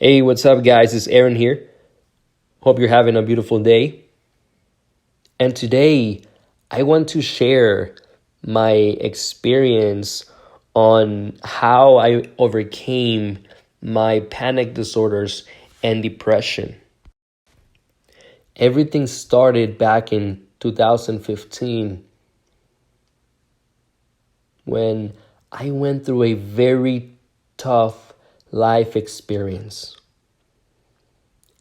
Hey, what's up, guys? It's Aaron here. Hope you're having a beautiful day. And today, I want to share my experience on how I overcame my panic disorders and depression. Everything started back in 2015 when I went through a very tough life experience.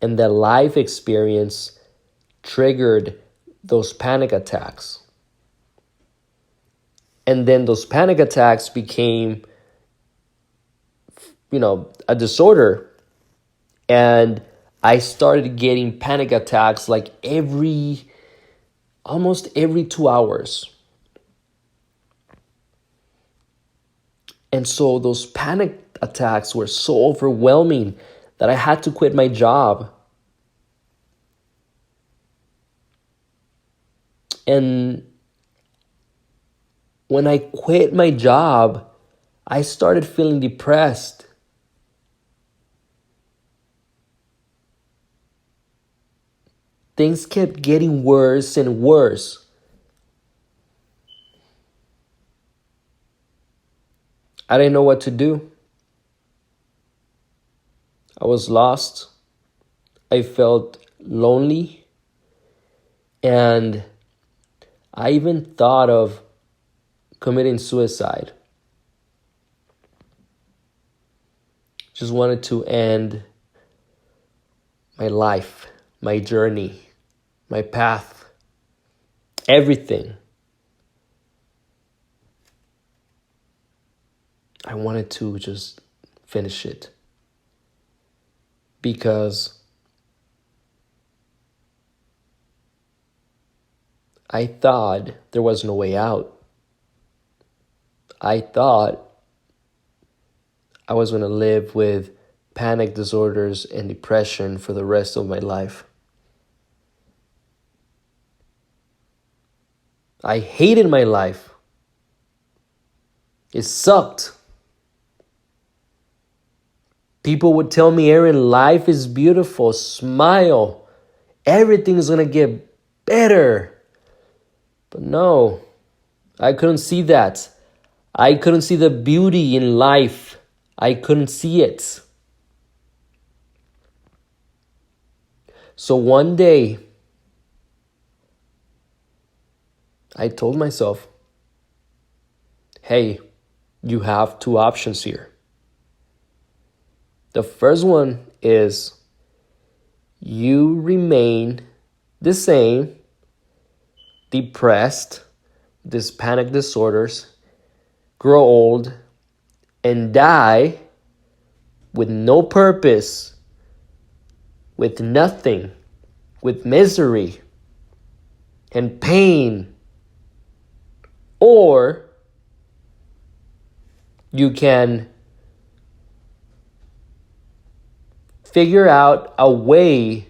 And that life experience triggered those panic attacks. And then those panic attacks became, a disorder. And I started getting panic attacks like almost every 2 hours. And so those panic attacks were so overwhelming that I had to quit my job. And when I quit my job, I started feeling depressed. Things kept getting worse and worse. I didn't know what to do. I was lost. I felt lonely. And I even thought of committing suicide. Just wanted to end my life, my journey, my path, everything. I wanted to just finish it because I thought there was no way out. I thought I was going to live with panic disorders and depression for the rest of my life. I hated my life. It sucked. People would tell me, Aaron, life is beautiful. Smile. Everything is going to get better. But no, I couldn't see that. I couldn't see the beauty in life. I couldn't see it. So one day, I told myself, hey, you have two options here. The first one is you remain the same, depressed, these panic disorders, grow old, and die with no purpose, with nothing, with misery and pain. Or you can figure out a way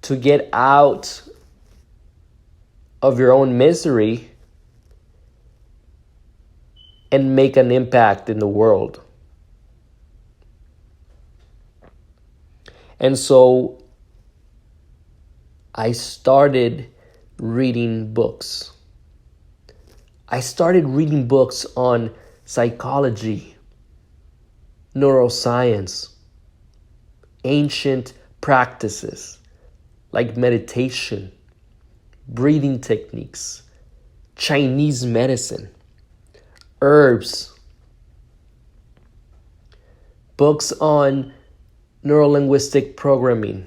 to get out of your own misery and make an impact in the world. And so I started reading books. I started reading books on psychology, neuroscience, ancient practices like meditation, breathing techniques, Chinese medicine, herbs, books on neurolinguistic programming,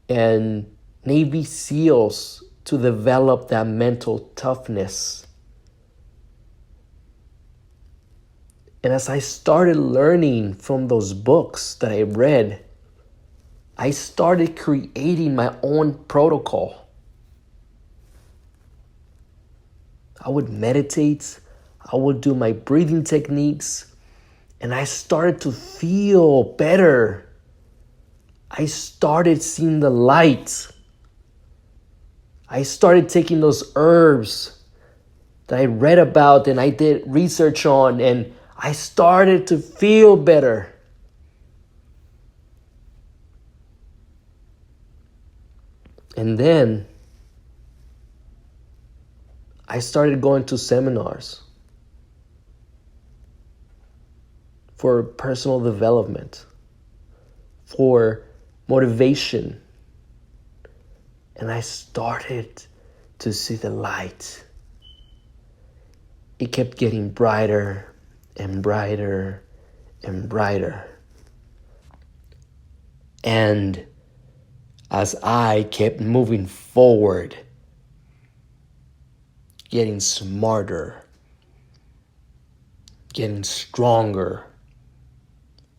and Navy SEALs to develop that mental toughness. And as I started learning from those books that I read, I started creating my own protocol. I would meditate, I would do my breathing techniques, and I started to feel better. I started seeing the light. I started taking those herbs that I read about and I did research on, and I started to feel better. And then I started going to seminars for personal development, for motivation. And I started to see the light. It kept getting brighter and brighter and brighter. And as I kept moving forward, getting smarter, getting stronger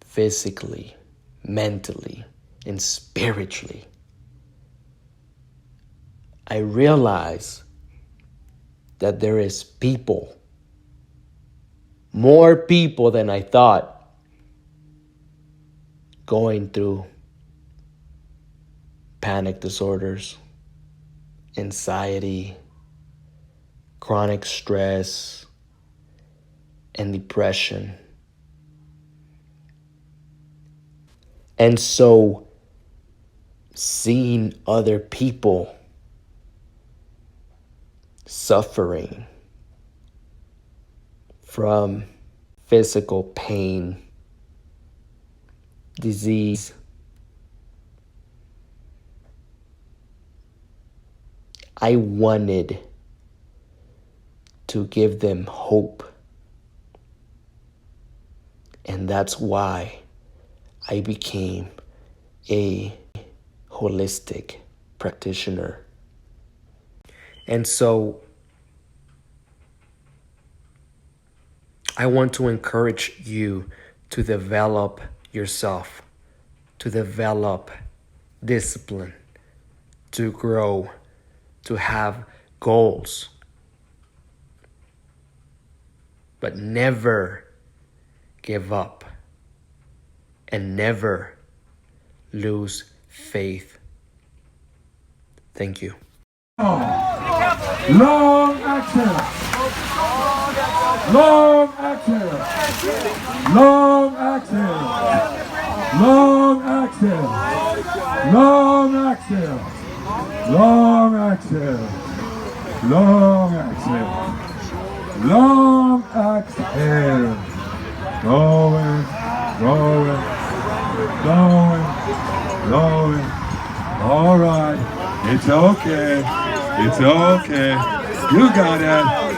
physically, mentally, and spiritually, I realized that there is people, more people than I thought, going through panic disorders, anxiety, chronic stress, and depression. And so, seeing other people suffering from physical pain, disease, I wanted to give them hope. And that's why I became a holistic practitioner. And so I want to encourage you to develop yourself, to develop discipline, to grow, to have goals. But never give up and never lose faith. Thank you. Long exhale. Long exhale. Long exhale. Long exhale. Long exhale. Long exhale. Long exhale. Long exhale. Going, going, going, going. All right. It's okay. It's okay. You got it.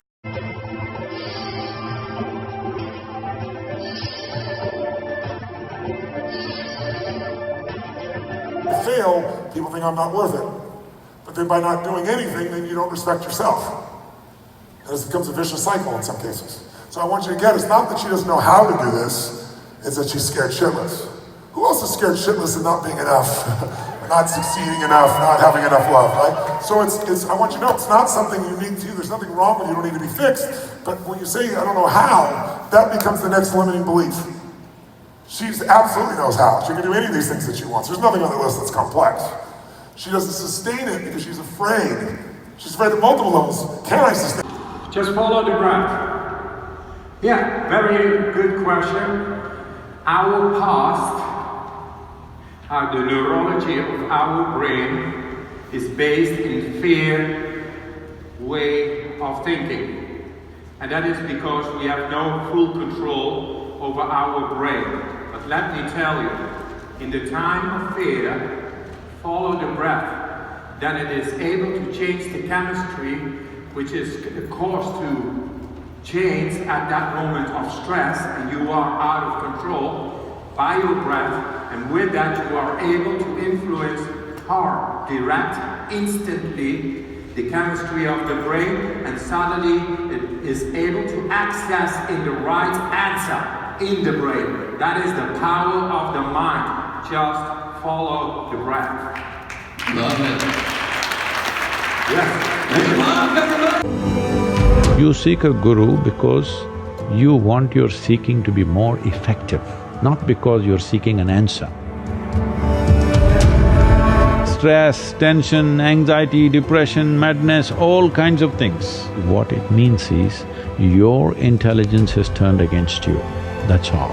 Fail, people think I'm not worth it. But then by not doing anything, then you don't respect yourself. And it becomes a vicious cycle in some cases. So I want you to get, it's not that she doesn't know how to do this, it's that she's scared shitless. Who else is scared shitless of not being enough? Not succeeding enough, not having enough love, right? So it's I want you to know, it's not something you need to, there's nothing wrong with you, you don't need to be fixed. But when you say, I don't know how, that becomes the next limiting belief. She absolutely knows how. She can do any of these things that she wants. There's nothing on the list that's complex. She doesn't sustain it because she's afraid. She's afraid at multiple levels. Can I sustain it? Just follow the breath. Yeah, very good question. Our past, the neurology of our brain is based in fear way of thinking. And that is because we have no full control over our brain. But let me tell you, in the time of fear, follow the breath. Then it is able to change the chemistry, which is caused to change at that moment of stress, and you are out of control by your breath, and with that you are able to influence hard, direct, instantly the chemistry of the brain, and suddenly it is able to access in the right answer in the brain. That is the power of the mind. Just follow the breath. Love it. Yes. You seek a guru because you want your seeking to be more effective, not because you're seeking an answer. Stress, tension, anxiety, depression, madness, all kinds of things. What it means is, your intelligence has turned against you, that's all.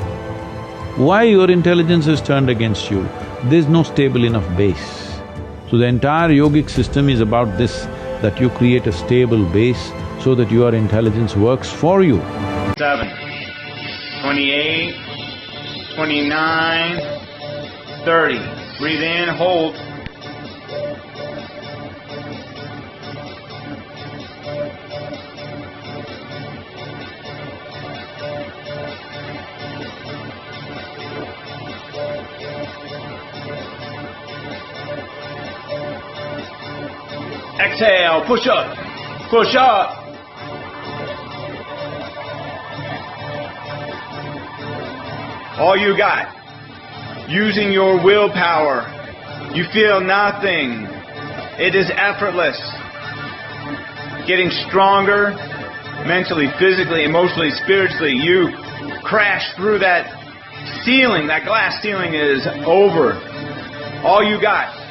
Why your intelligence has turned against you? There's no stable enough base. So the entire yogic system is about this, that you create a stable base so that your intelligence works for you. 7, 28, 29, 30. Breathe in, hold. Exhale, push up, push up. All you got. Using your willpower. You feel nothing. It is effortless. Getting stronger mentally, physically, emotionally, spiritually. You crash through that ceiling. That glass ceiling is over. All you got.